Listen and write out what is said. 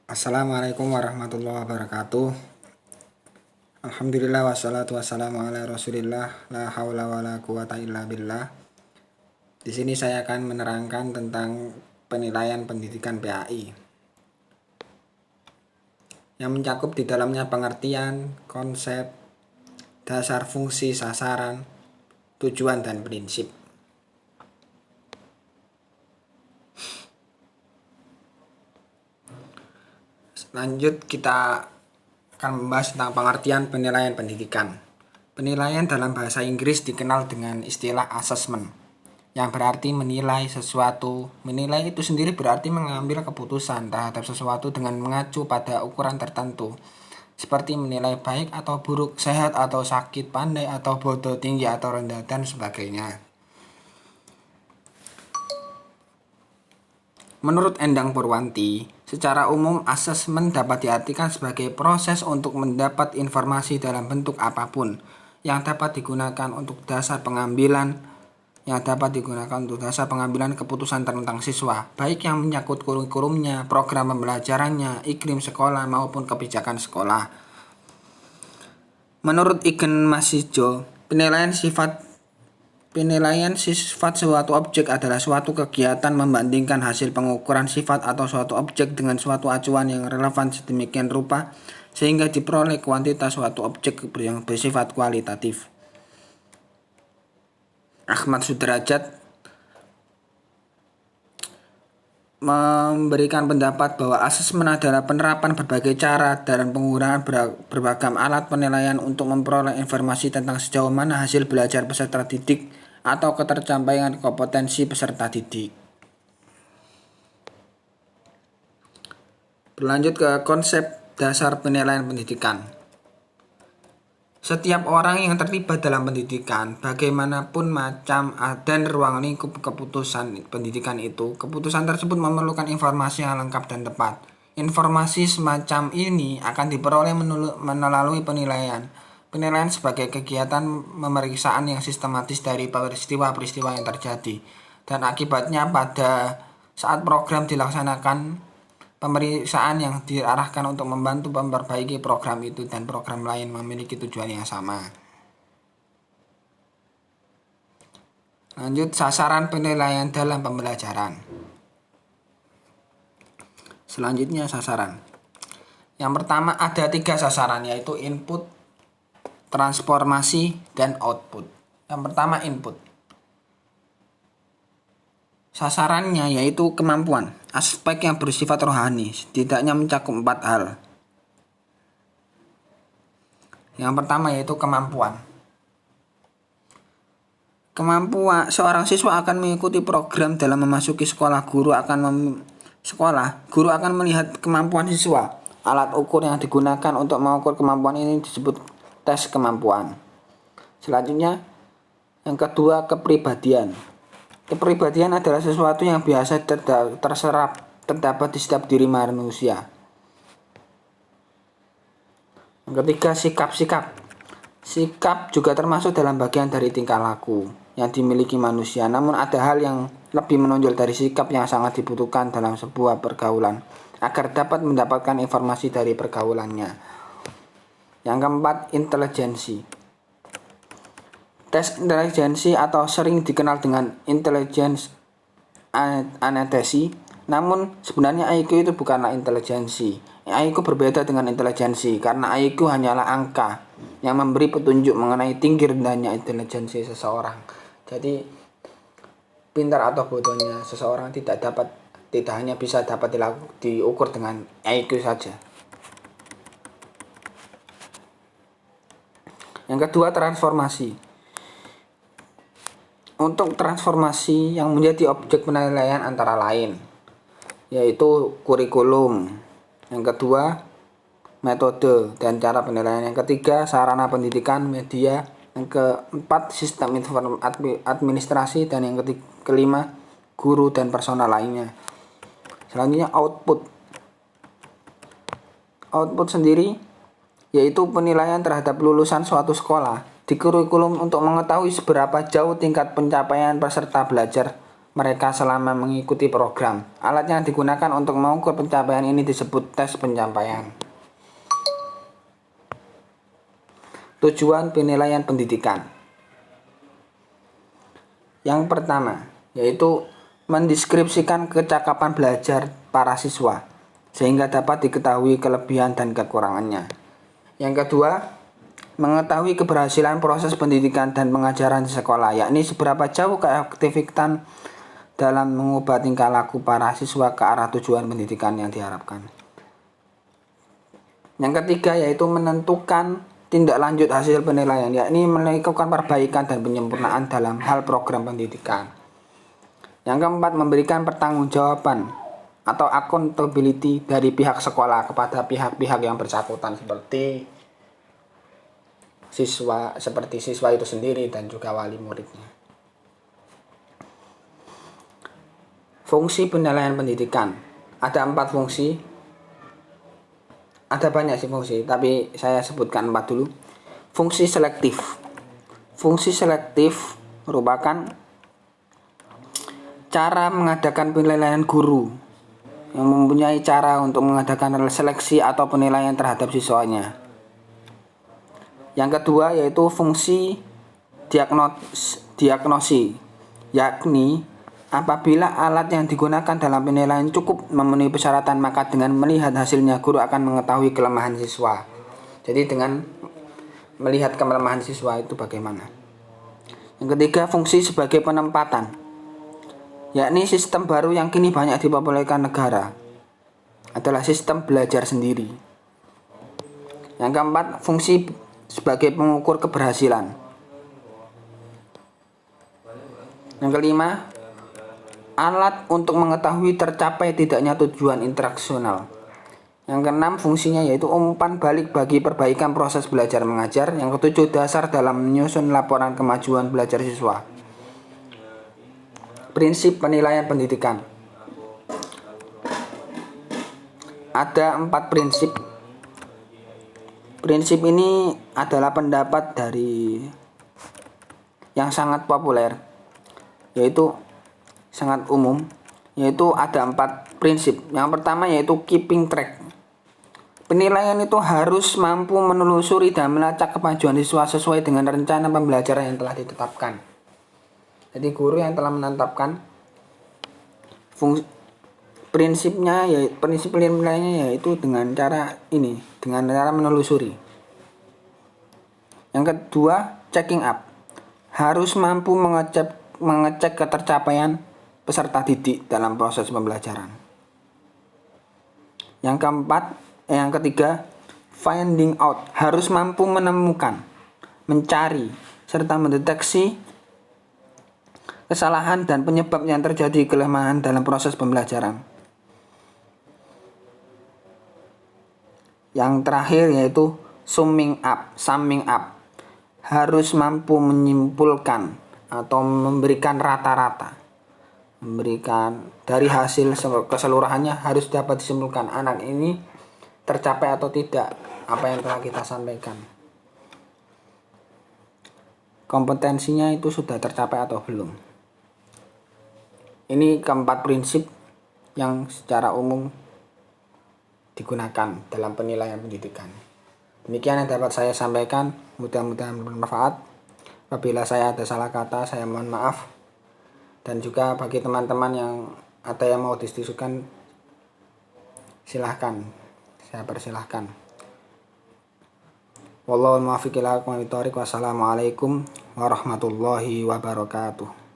Assalamualaikum warahmatullahi wabarakatuh. Alhamdulillah wassalatu wassalamu ala Rasulillah la haula wala quwata illa billah. Di sini saya akan menerangkan tentang penilaian pendidikan PAI yang mencakup di dalamnya pengertian, konsep, dasar, fungsi, sasaran, tujuan, dan prinsip. Lanjut, kita akan membahas tentang pengertian penilaian pendidikan. Penilaian dalam bahasa Inggris dikenal dengan istilah assessment, yang berarti menilai sesuatu. Menilai itu sendiri berarti mengambil keputusan terhadap sesuatu dengan mengacu pada ukuran tertentu, seperti menilai baik atau buruk, sehat atau sakit, pandai atau bodoh, tinggi atau rendah, dan sebagainya. Menurut Endang Purwanti, secara umum asesmen dapat diartikan sebagai proses untuk mendapat informasi dalam bentuk apapun yang dapat digunakan untuk dasar pengambilan keputusan tentang siswa, baik yang menyangkut kurikulumnya, program pembelajarannya, iklim sekolah maupun kebijakan sekolah. Menurut Igen Masijo, penilaian sifat suatu objek adalah suatu kegiatan membandingkan hasil pengukuran sifat atau suatu objek dengan suatu acuan yang relevan sedemikian rupa sehingga diperoleh kuantitas suatu objek yang bersifat kualitatif. Ahmad Sudrajat memberikan pendapat bahwa asesmen adalah penerapan berbagai cara dan penggunaan berbagai alat penilaian untuk memperoleh informasi tentang sejauh mana hasil belajar peserta didik atau ketercapaian kompetensi peserta didik. Berlanjut ke konsep dasar penilaian pendidikan. Setiap orang yang terlibat dalam pendidikan, bagaimanapun macam dan ruang lingkup keputusan pendidikan itu, keputusan tersebut memerlukan informasi yang lengkap dan tepat. Informasi semacam ini akan diperoleh melalui penilaian. Penilaian sebagai kegiatan pemeriksaan yang sistematis dari peristiwa-peristiwa yang terjadi dan akibatnya pada saat program dilaksanakan. Pemeriksaan yang diarahkan untuk membantu memperbaiki program itu dan program lain memiliki tujuan yang sama. Lanjut, sasaran penilaian dalam pembelajaran. Selanjutnya sasaran. Yang pertama ada 3 sasaran, yaitu input, transformasi, dan output. Yang pertama input. Sasarannya yaitu kemampuan, aspek yang bersifat rohani, setidaknya mencakup 4 hal. Yang pertama yaitu kemampuan. Seorang siswa akan mengikuti program dalam memasuki sekolah. Guru akan melihat kemampuan siswa. Alat ukur yang digunakan untuk mengukur kemampuan ini disebut tes kemampuan. Selanjutnya, yang kedua, kepribadian. Kepribadian adalah sesuatu yang biasa terdapat di setiap diri manusia. Yang ketiga, sikap. Sikap juga termasuk dalam bagian dari tingkah laku yang dimiliki manusia. Namun ada hal yang lebih menonjol dari sikap yang sangat dibutuhkan dalam sebuah pergaulan agar dapat mendapatkan informasi dari pergaulannya. Yang keempat, intelijensi. Tes intelijensi atau sering dikenal dengan intelligence anestesi, namun sebenarnya IQ itu bukanlah intelijensi. IQ berbeda dengan intelijensi karena IQ hanyalah angka yang memberi petunjuk mengenai tinggi rendahnya intelijensi seseorang. Jadi pintar atau bodohnya seseorang tidak hanya bisa dapat diukur dengan IQ saja. Yang kedua, transformasi. Untuk transformasi yang menjadi objek penilaian antara lain yaitu kurikulum. Yang kedua, metode dan cara penilaian. Yang ketiga, sarana pendidikan, media. Yang keempat, sistem administrasi. Dan yang kelima, guru dan personal lainnya. Selanjutnya, output. Output sendiri yaitu penilaian terhadap lulusan suatu sekolah di kurikulum untuk mengetahui seberapa jauh tingkat pencapaian peserta belajar mereka selama mengikuti program. Alat yang digunakan untuk mengukur pencapaian ini disebut tes pencapaian. Tujuan penilaian pendidikan. Yang pertama, yaitu mendeskripsikan kecakapan belajar para siswa, sehingga dapat diketahui kelebihan dan kekurangannya. Yang kedua, mengetahui keberhasilan proses pendidikan dan pengajaran di sekolah, yakni seberapa jauh keefektifan dalam mengubah tingkah laku para siswa ke arah tujuan pendidikan yang diharapkan. Yang ketiga, yaitu menentukan tindak lanjut hasil penilaian, yakni melakukan perbaikan dan penyempurnaan dalam hal program pendidikan. Yang keempat, memberikan pertanggungjawaban atau accountability dari pihak sekolah kepada pihak-pihak yang bersangkutan seperti siswa itu sendiri dan juga wali muridnya. Fungsi penilaian pendidikan. Ada 4 fungsi. Ada banyak sih fungsi, tapi saya sebutkan 4 dulu. Fungsi selektif. Fungsi selektif merupakan cara mengadakan penilaian guru yang mempunyai cara untuk mengadakan seleksi atau penilaian terhadap siswanya. Yang kedua, yaitu fungsi diagnosi, yakni apabila alat yang digunakan dalam penilaian cukup memenuhi persyaratan, maka dengan melihat hasilnya guru akan mengetahui kelemahan siswa. Jadi dengan melihat kelemahan siswa itu bagaimana. Yang ketiga, fungsi sebagai penempatan, yakni sistem baru yang kini banyak dipopulerkan negara adalah sistem belajar sendiri. Yang keempat, fungsi sebagai pengukur keberhasilan. Yang kelima, alat untuk mengetahui tercapai tidaknya tujuan instruksional. Yang keenam, fungsinya yaitu umpan balik bagi perbaikan proses belajar mengajar. Yang ketujuh, dasar dalam menyusun laporan kemajuan belajar siswa. Prinsip penilaian pendidikan. Ada 4 prinsip. Prinsip ini adalah pendapat dari yang sangat populer, yaitu sangat umum, yaitu ada 4 prinsip. Yang pertama yaitu keeping track. Penilaian itu harus mampu menelusuri dan melacak kemajuan siswa sesuai dengan rencana pembelajaran yang telah ditetapkan. Jadi guru yang telah menetapkan prinsip penilaiannya yaitu dengan cara menelusuri. Yang kedua, checking up. Harus mampu mengecek ketercapaian peserta didik dalam proses pembelajaran. Yang ketiga, finding out. Harus mampu menemukan, mencari, serta mendeteksi kesalahan dan penyebab yang terjadi kelemahan dalam proses pembelajaran. Yang terakhir yaitu summing up. Harus mampu menyimpulkan atau memberikan rata-rata. Memberikan dari hasil keseluruhannya harus dapat disimpulkan anak ini tercapai atau tidak apa yang telah kita sampaikan. Kompetensinya itu sudah tercapai atau belum. Ini keempat prinsip yang secara umum digunakan dalam penilaian pendidikan. Demikian yang dapat saya sampaikan, mudah-mudahan bermanfaat. Apabila saya ada salah kata, saya mohon maaf. Dan juga bagi teman-teman yang ada yang mau didiskusikan, silahkan, saya persilahkan. Wallahul muwaffiq ila aqwamit thoriq. Wassalamualaikum warahmatullahi wabarakatuh.